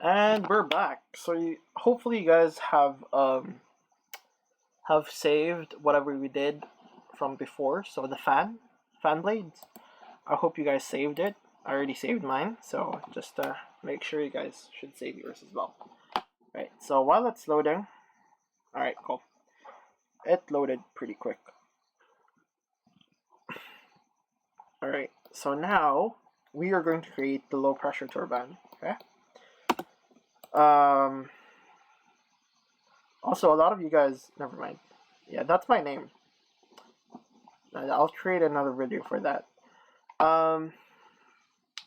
And we're back. So hopefully you guys have saved whatever we did from before. So the fan blades. I hope you guys saved it. I already saved mine, so just make sure you guys should save yours as well. Right. So while it's loading, all right, cool. It loaded pretty quick. All right. So now we are going to create the low pressure turbine. Okay. Also, a lot of you guys, never mind. Yeah, that's my name. I'll create another video for that.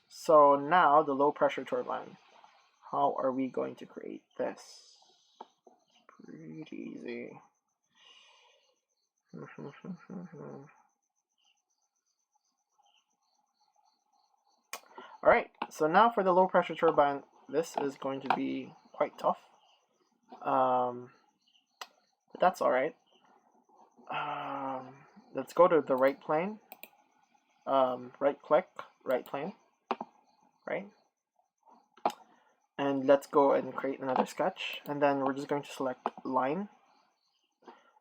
So now the low pressure turbine. How are we going to create this? Pretty easy. Alright, so now for the low pressure turbine, this is going to be quite tough. But that's alright. Let's go to the right plane. Right click, right plane. Right? And let's go and create another sketch. And then we're just going to select line.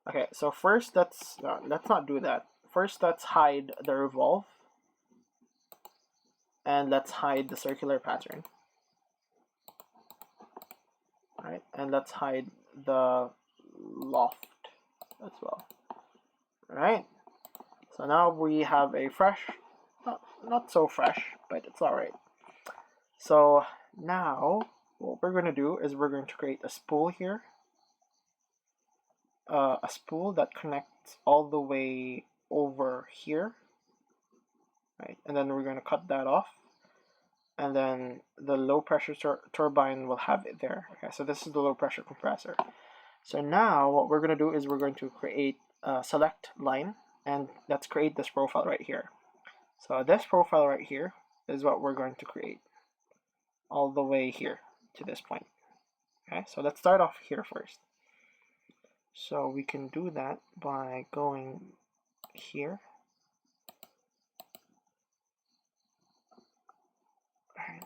Okay, so first let's not do that. First let's hide the revolve. And let's hide the circular pattern. Alright, and let's hide the loft as well. Alright, so now we have a fresh, not so fresh, but it's alright. So now what we're going to do is we're going to create a spool here. A spool that connects all the way over here. Right, and then we're going to cut that off. And then the low pressure turbine will have it there. Okay, so this is the low pressure compressor. So now what we're going to do is we're going to create a select line, and let's create this profile right here. So this profile right here is what we're going to create all the way here to this point. Okay, so let's start off here first. So we can do that by going here. Alright.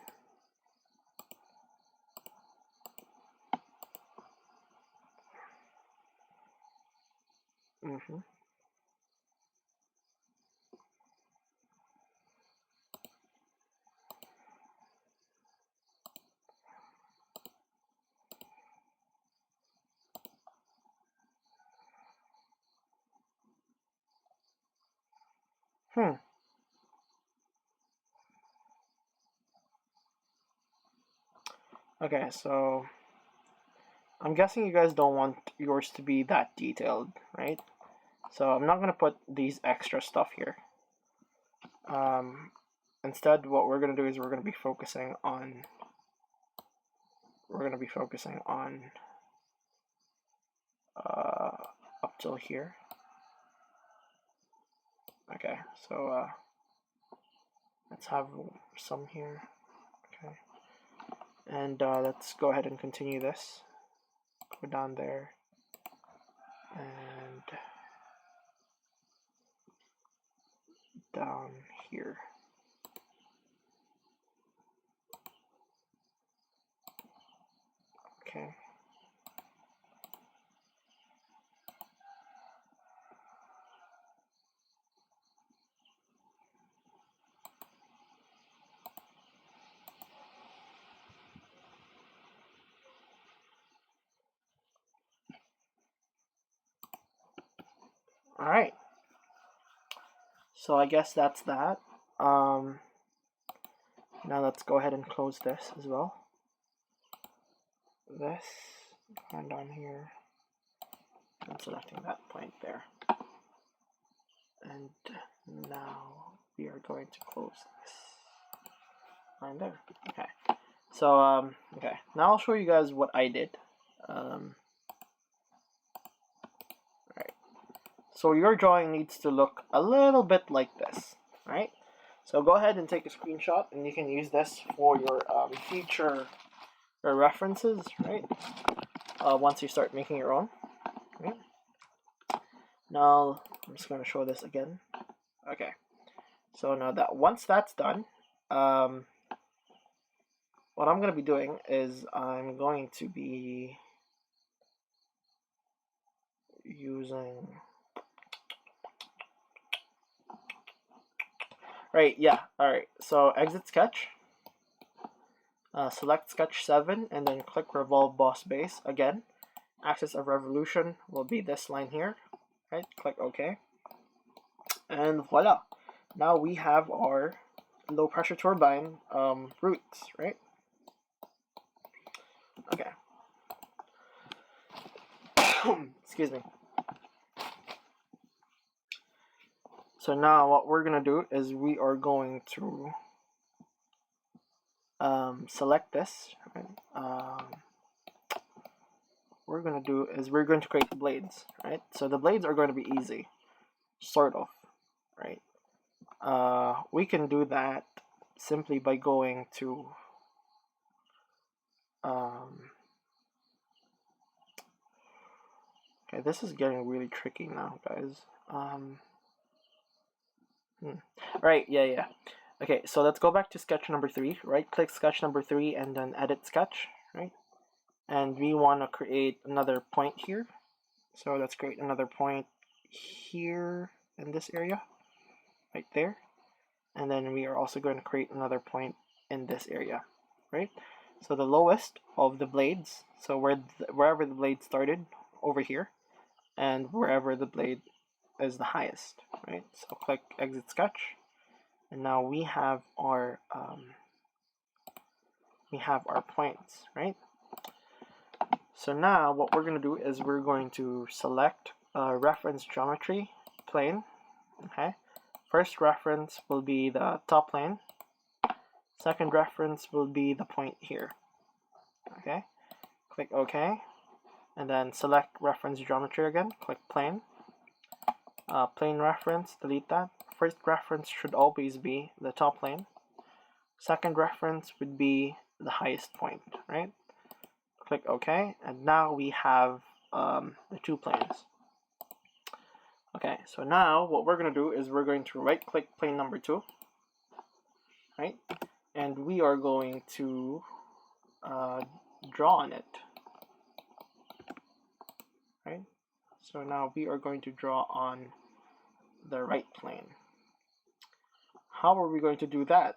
Okay, so I'm guessing you guys don't want yours to be that detailed, right? So I'm not going to put these extra stuff here. Instead, what we're going to do is we're going to be focusing on up till here. Okay, so let's have some here. Okay, and let's go ahead and continue this. Go down there and down here. Okay. Alright, so I guess that's that. Now let's go ahead and close this as well. This, and down here, and selecting that point there. And now we are going to close this line there. Okay, so okay, now I'll show you guys what I did. So your drawing needs to look a little bit like this, right? So go ahead and take a screenshot, and you can use this for your future references, right? Once you start making your own. Right? Now I'm just going to show this again. Okay. So now that once that's done, what I'm going to be doing is I'm going to be using, right, yeah, alright, so exit sketch, select sketch 7, and then click revolve boss base. Again, axis of revolution will be this line here, right, click OK, and voila, now we have our low pressure turbine roots, right? Okay. Excuse me. So now what we're gonna do is we are going to select this. Right? What we're gonna do is we're going to create the blades, right? So the blades are going to be easy, sort of, right? We can do that simply by going to okay, this is getting really tricky now, guys. Right, yeah. Okay, so let's go back to sketch number 3. Right click sketch number 3 and then edit sketch, right? And we want to create another point here. So let's create another point here in this area, right there. And then we are also going to create another point in this area, right? So the lowest of the blades, so wherever the blade started, over here, and wherever the blade is the highest, right? So click exit sketch, and now we have our points, right? So now what we're going to do is we're going to select reference geometry plane. Okay, first reference will be the top plane. Second reference will be the point here. Okay, click OK, and then select reference geometry again. Click plane. Plane reference, delete that. First reference should always be the top plane. Second reference would be the highest point, right? Click OK, and now we have the two planes. Okay, so now what we're going to do is we're going to right click plane number 2, right? And we are going to draw on it, right? So now we are going to draw on the right plane. How are we going to do that?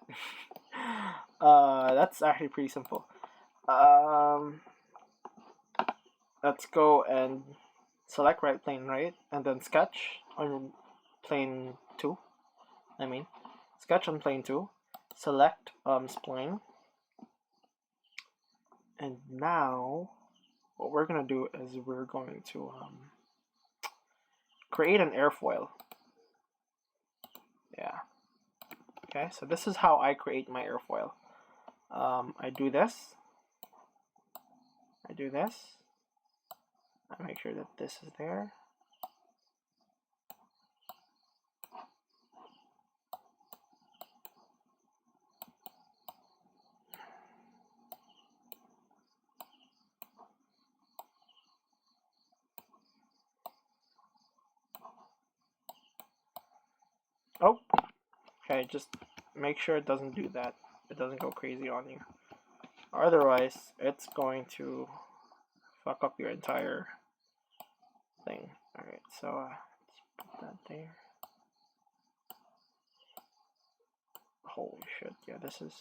That's actually pretty simple. Let's go and select right plane, right? And then sketch on plane 2. Sketch on plane 2. Select spline. And now what we're going to do is we're going to create an airfoil. Yeah. Okay, so this is how I create my airfoil. I do this. I make sure that this is there. Oh, okay, just make sure it doesn't do that. It doesn't go crazy on you. Otherwise, it's going to fuck up your entire thing. Alright, so let's put that there. Holy shit, yeah, this is...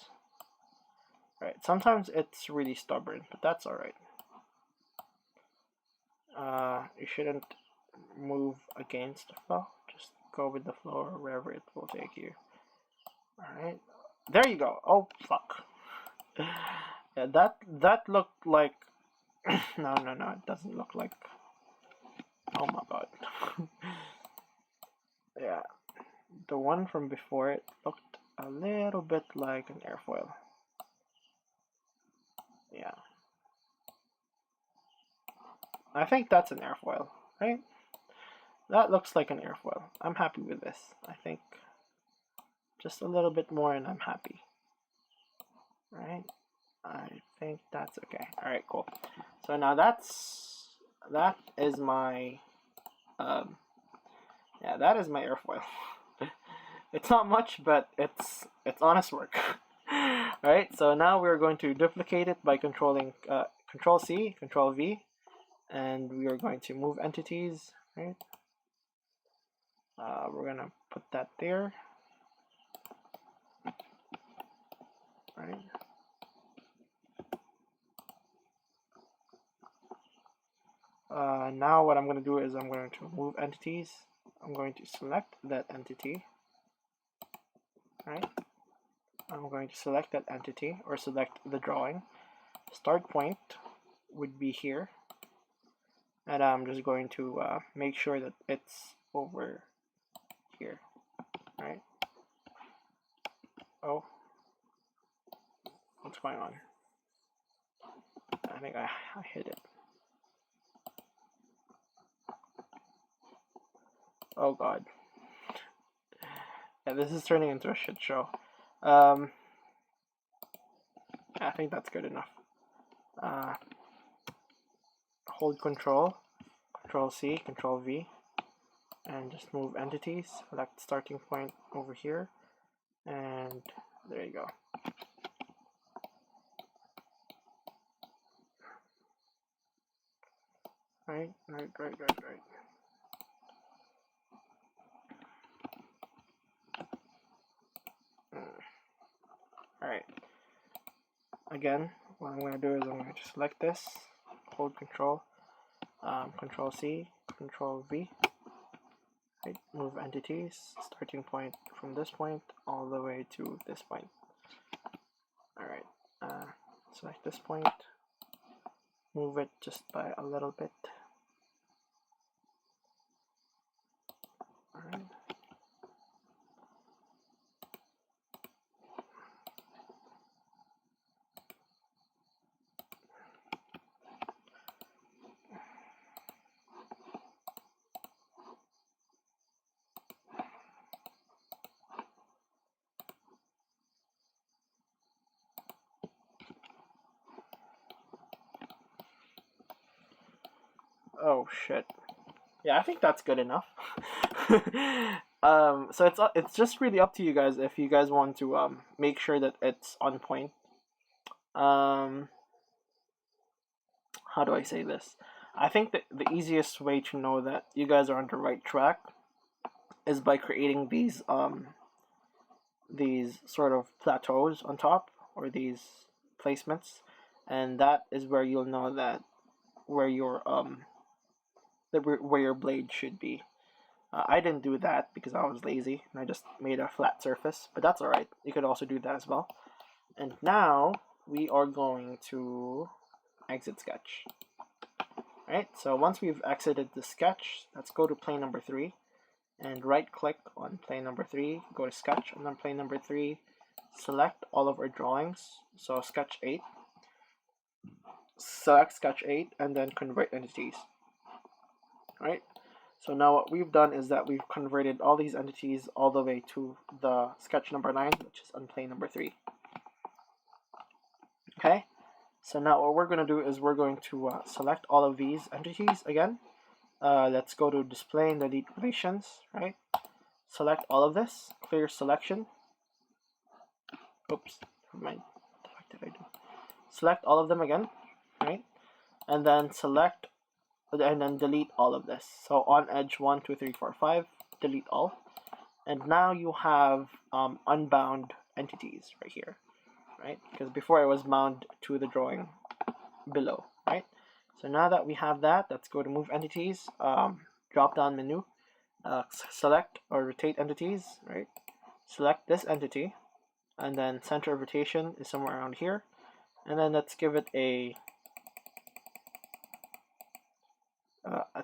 Right, sometimes it's really stubborn, but that's alright. You shouldn't move against the flow. Just go with the flow or wherever it will take you. Alright, there you go. Oh, fuck. Yeah, that looked like... no, it doesn't look like... Oh my god. Yeah, the one from before, it looked a little bit like an airfoil. Yeah. I think that's an airfoil, right? That looks like an airfoil. I'm happy with this. I think just a little bit more and I'm happy. Right? I think that's okay. Alright, cool. So now that is my yeah, that is my airfoil. It's not much, but it's honest work. Alright, so now we're going to duplicate it by controlling Control C, Control V, and we are going to move entities, right? We're gonna put that there, right? Now what I'm going to do is I'm going to move entities. I'm going to select that entity, right? I'm going to select that entity or select the drawing. Start point would be here, and I'm just going to make sure that it's over here, right? Oh, what's going on? I think I hit it. Oh god. Yeah, this is turning into a shit show. I think that's good enough. Hold Control C, Control V, and just move entities. Select starting point over here, and there you go. Right. Alright. Again, what I'm going to do is I'm going to select this, hold Control, Control C, Control V, right, move entities, starting point from this point all the way to this point. Alright, select this point, move it just by a little bit. Alright. Oh shit. Yeah, I think that's good enough. So it's just really up to you guys if you guys want to make sure that it's on point. How do I say this? I think that the easiest way to know that you guys are on the right track is by creating these sort of plateaus on top, or these placements, and that is where you'll know that where your blade should be. I didn't do that because I was lazy and I just made a flat surface, but that's alright. You could also do that as well. And now we are going to exit sketch. Alright, so once we've exited the sketch, let's go to plane number 3 and right click on plane number 3, go to sketch, and then plane number 3, select all of our drawings, so sketch 8, select sketch 8, and then convert entities. Alright, so now what we've done is that we've converted all these entities all the way to the sketch number 9, which is on plane number 3. Okay, so now what we're going to do is we're going to select all of these entities again. Let's go to display and delete relations, right? Select all of this, clear selection. Oops, never mind. What the fuck did I do? Select all of them again, right? And then select, and then delete all of this. So on edge 1, 2, 3, 4, 5, delete all. And now you have unbound entities right here, right? Because before it was bound to the drawing below, right? So now that we have that, let's go to move entities, drop down menu, select or rotate entities, right? Select this entity, and then center of rotation is somewhere around here, and then let's give it a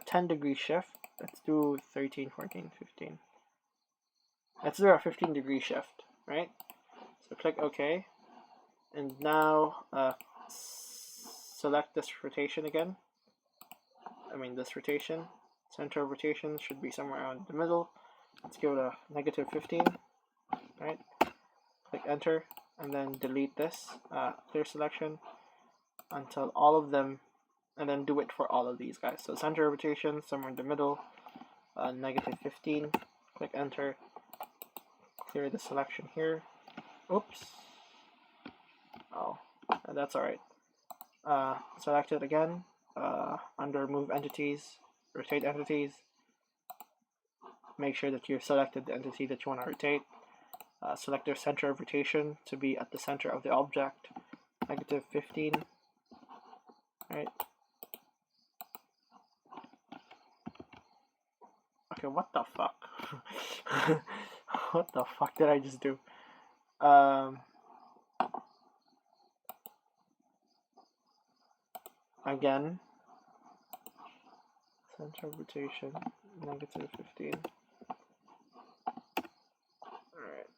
10-degree shift. Let's do 13, 14, 15. Let's do a 15-degree shift, right? So click OK, and now select this rotation again. This rotation. Center of rotation should be somewhere around the middle. Let's give it a negative 15, right? Click enter, and then delete this, clear selection, until all of them, and then do it for all of these guys. So center of rotation, somewhere in the middle, negative 15, click enter, clear the selection here. Oops. that's alright. Select it again, under Move Entities, Rotate Entities. Make sure that you've selected the entity that you want to rotate. Select their center of rotation to be at the center of the object, -15, right? Okay, what the fuck? What the fuck did I just do? Again, center of rotation, -15. Alright.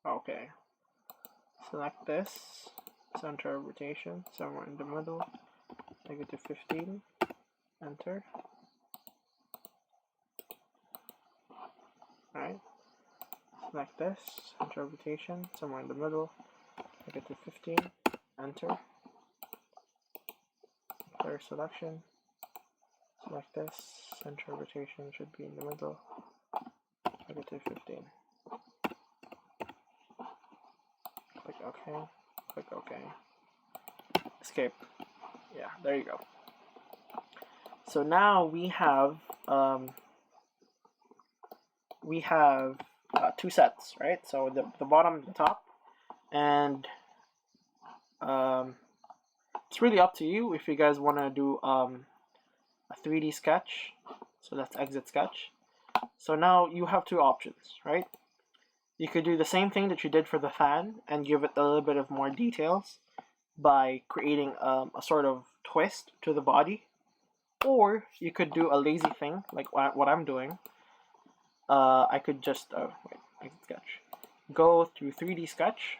Okay. Select this, center of rotation, somewhere in the middle, -15, enter. Alright. Select this, center of rotation, somewhere in the middle, -15, enter. Clear selection. Select this, center of rotation should be in the middle, -15. Click OK, click OK. Escape. Yeah, there you go. So now we have two sets, right? So the bottom and the top, and it's really up to you if you guys want to do a 3D sketch. So let's exit sketch. So now you have two options, right? You could do the same thing that you did for the fan and give it a little bit of more details by creating a sort of twist to the body, or you could do a lazy thing like what I'm doing. I could just exit sketch, go through 3D sketch,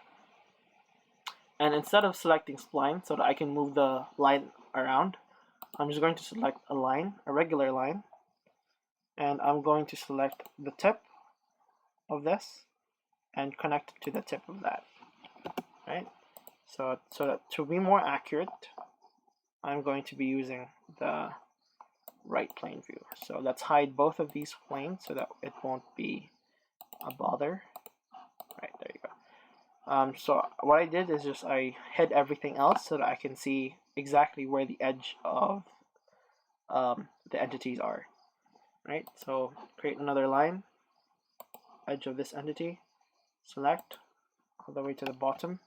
and instead of selecting spline so that I can move the line around, I'm just going to select a line, a regular line, and I'm going to select the tip of this and connect it to the tip of that, right? So that to be more accurate, I'm going to be using the right plane view. So let's hide both of these planes so that it won't be a bother. Right, there you go. So what I did is just I hid everything else so that I can see exactly where the edge of the entities are. Right, so create another line, edge of this entity, select all the way to the bottom.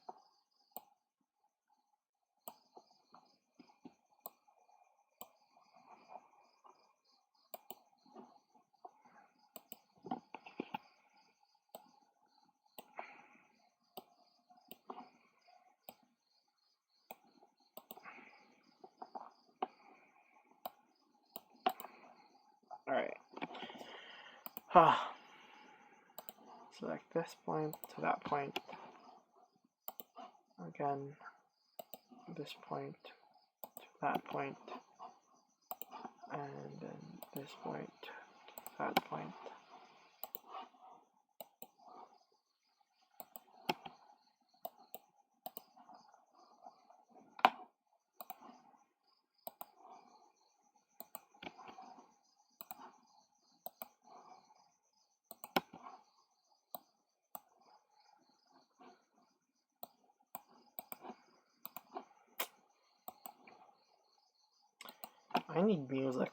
Alright. Select this point to that point. Again, this point to that point. And then this point to that point. I need music.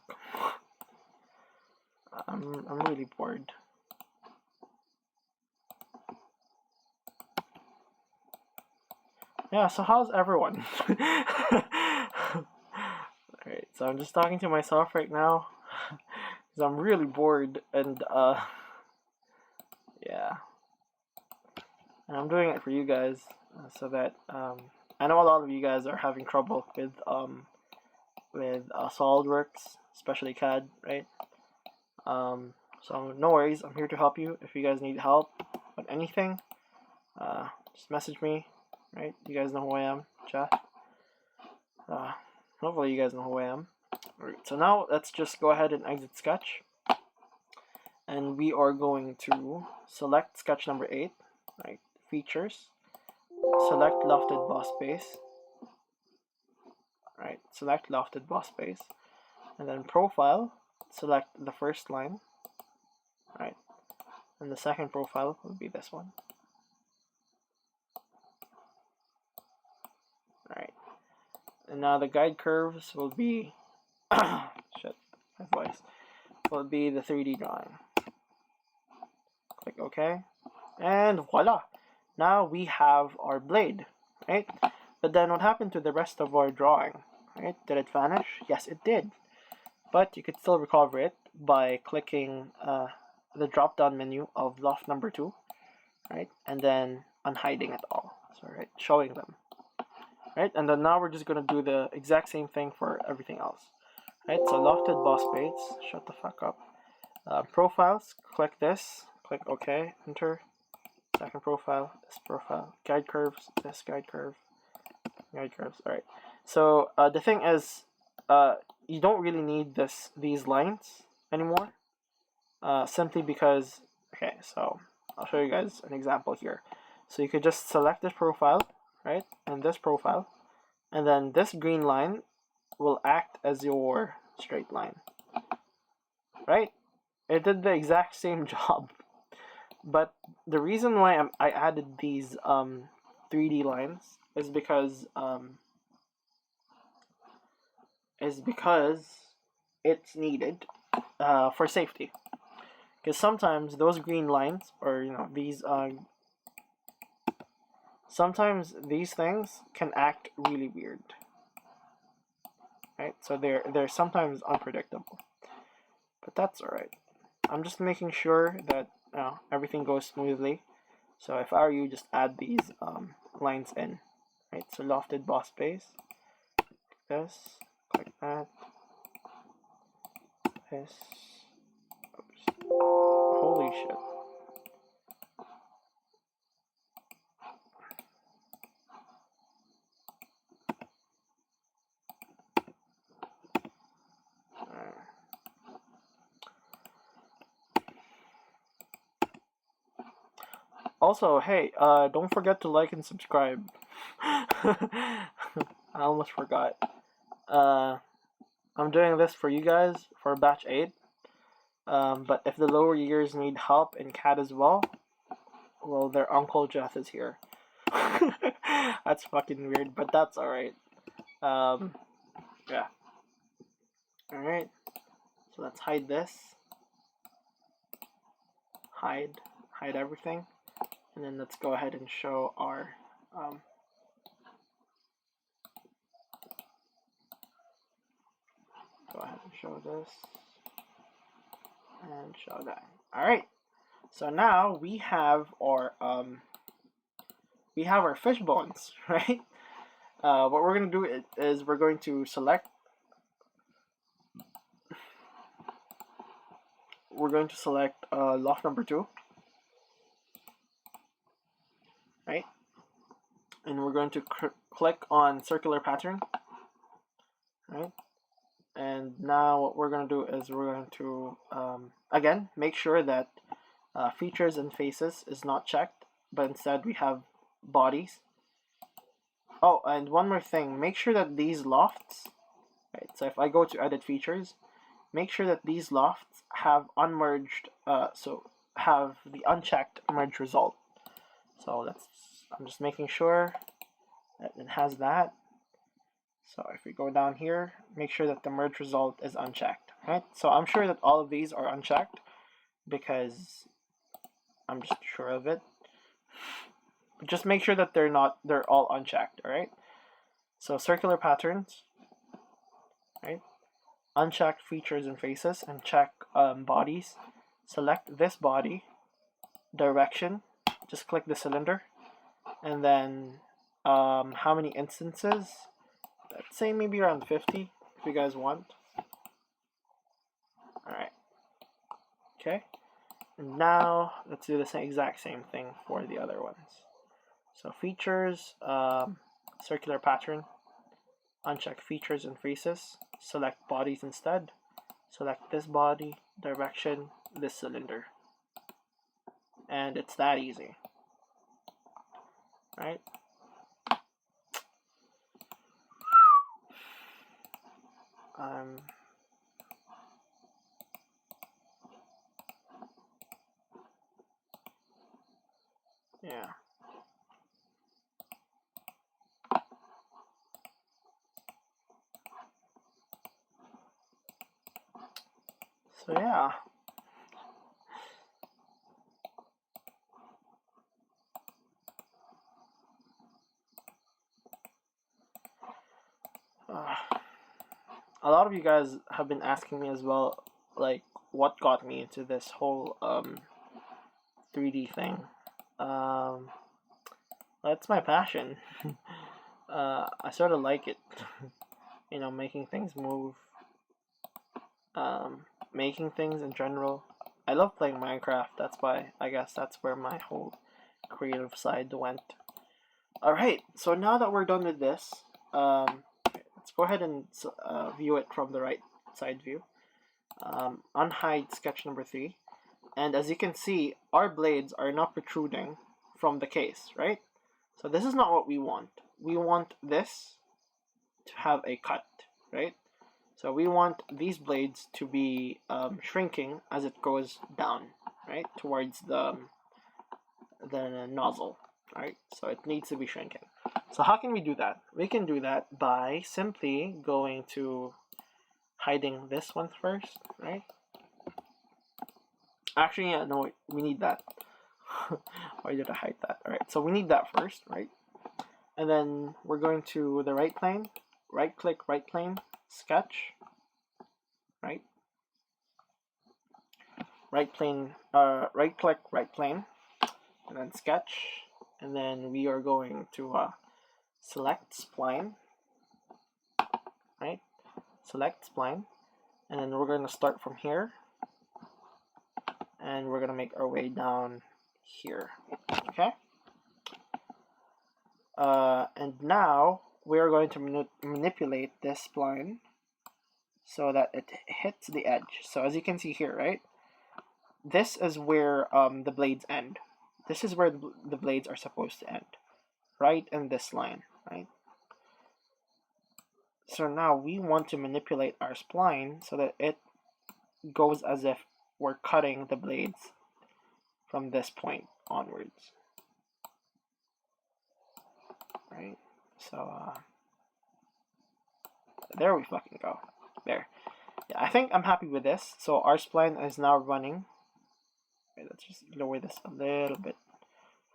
I'm really bored. Yeah, so how's everyone? Alright, so I'm just talking to myself right now because I'm really bored, and yeah. And I'm doing it for you guys so that I know a lot of you guys are having trouble with SolidWorks, especially CAD, right? So no worries, I'm here to help you. If you guys need help with anything, just message me, right? You guys know who I am, chat. Hopefully you guys know who I am. Alright, so now let's just go ahead and exit sketch. And we are going to select sketch number 8, right? Features. Select lofted boss base. Right, select lofted boss base. And then profile, select the first line. Right. And the second profile will be this one. And now the guide curves will be shit, my voice. Will be the 3D drawing. Click OK. And voila! Now we have our blade, right? But then what happened to the rest of our drawing, right? Did it vanish? Yes, it did. But you could still recover it by clicking the drop-down menu of loft number 2, right? And then unhiding it all. So, right, showing them. Right? And then now we're just going to do the exact same thing for everything else. Right? So lofted boss baits. Shut the fuck up. Profiles. Click this. Click OK. Enter. Second profile. This profile. Guide curves. This guide curve. Guide curves. Alright. So the thing is, you don't really need these lines anymore. Simply because, okay, so I'll show you guys an example here. So you could just select this profile, right, and this profile, and then this green line will act as your straight line, right? It did the exact same job. But the reason why I added these 3D lines is because it's needed for safety. Because sometimes those green lines, or these sometimes these things can act really weird, right? So they're sometimes unpredictable, but that's all right. I'm just making sure that everything goes smoothly. So if I were you, just add these lines in, right? So lofted boss base, this, click that, this. Oops. Holy shit. Also, hey, don't forget to like and subscribe. I almost forgot. I'm doing this for you guys for batch 8. But if the lower years need help in CAD as well, well, their Uncle Jeff is here. That's fucking weird, but that's alright. Yeah. Alright. So let's hide this. Hide everything. And then let's go ahead and show our go ahead and show this and show that. All right. So now we have our fish bones, right? What we're gonna do is we're going to select. We're going to select loft number 2. Right, and we're going to click on circular pattern, right? And now what we're going to do is we're going to again make sure that features and faces is not checked, but instead we have bodies. Oh, and one more thing, make sure that these lofts, right, so if I go to edit features, make sure that these lofts have unmerged, so have the unchecked merge result. So I'm just making sure that it has that. So if we go down here, make sure that the merge result is unchecked, right? So I'm sure that all of these are unchecked because I'm just sure of it. But just make sure that they're all unchecked, all right? So circular patterns, right? Uncheck features and faces and check bodies. Select this body, direction, just click the cylinder, and then how many instances? Let's say maybe around 50 if you guys want. Alright. Okay. And now let's do the exact same thing for the other ones. So features, circular pattern, uncheck features and faces, select bodies instead, select this body, direction, this cylinder. And it's that easy. Right? Yeah. So yeah. A lot of you guys have been asking me as well, like, what got me into this whole 3D thing. That's my passion. I sort of like it. You know, making things move, making things in general. I love playing Minecraft. That's why I guess that's where my whole creative side went. Alright, so now that we're done with this, let's go ahead and view it from the right side view. Unhide sketch number 3. And as you can see, our blades are not protruding from the case, right? So this is not what we want. We want this to have a cut, right? So we want these blades to be shrinking as it goes down, right, towards the nozzle, right? So it needs to be shrinking. So how can we do that? We can do that by simply going to hiding this one first, right? Actually, yeah, no, we need that. Why did I hide that? Alright, so we need that first, right? And then we're going to the right plane, right click, right plane, sketch, right? Right plane, right click, right plane, and then sketch. And then we are going to select spline, right? Select spline. And then we're going to start from here. And we're going to make our way down here, okay? And now we are going to manipulate this spline so that it hits the edge. So as you can see here, right? This is where the blades end. This is where the blades are supposed to end, right in this line, right? So now we want to manipulate our spline so that it goes as if we're cutting the blades from this point onwards, right? So there we fucking go. There. Yeah, I think I'm happy with this. So our spline is now running. Okay, let's just lower this a little bit.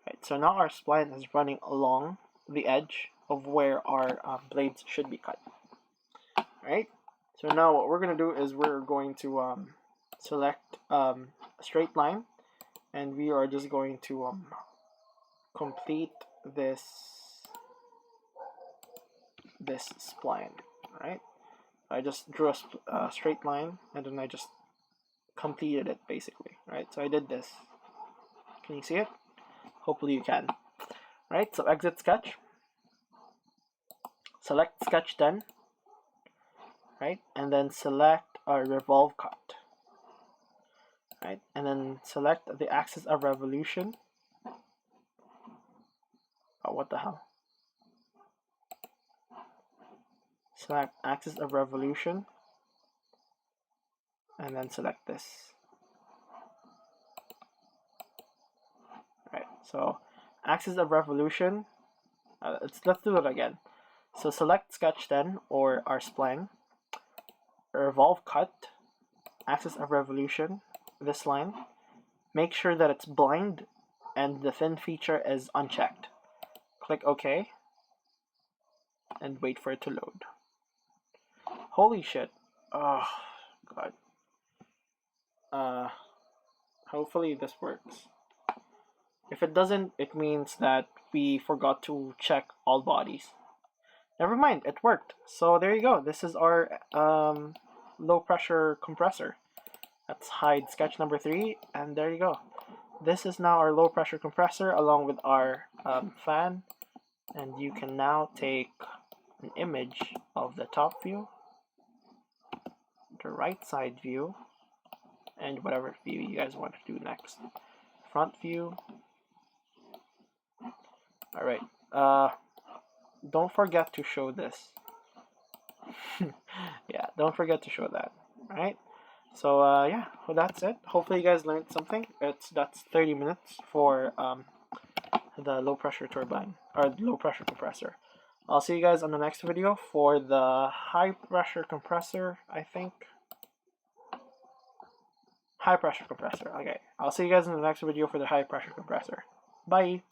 Right, so now our spline is running along the edge of where our blades should be cut. Right? So now what we're going to do is we're going to select a straight line, and we are just going to complete this spline, right? I just drew a straight line, and then I just completed it basically, right? So I did this. Can you see it? Hopefully you can. Right, so exit sketch, select sketch 10, right, and then select our revolve cut, right, and then select the axis of revolution. Oh, what the hell? Select axis of revolution, and then select this. Right, so axis of revolution, let's do it again. So select sketch 10 or our spline, revolve cut, axis of revolution, this line. Make sure that it's blind and the thin feature is unchecked. Click OK and wait for it to load. Holy shit. Oh god. Hopefully this works. If it doesn't, it means that we forgot to check all bodies. Never mind, it worked. So there you go. This is our low pressure compressor. Let's hide sketch number 3, and there you go. This is now our low pressure compressor along with our fan, and you can now take an image of the top view, the right side view, and whatever view you guys want to do next. Front view. Alright, don't forget to show this. Yeah, don't forget to show that. Alright, so yeah, well, that's it. Hopefully you guys learned something. That's 30 minutes for the low pressure turbine, or low pressure compressor. I'll see you guys on the next video for the high pressure compressor, I think. High pressure compressor. Okay, I'll see you guys in the next video for the high pressure compressor. Bye.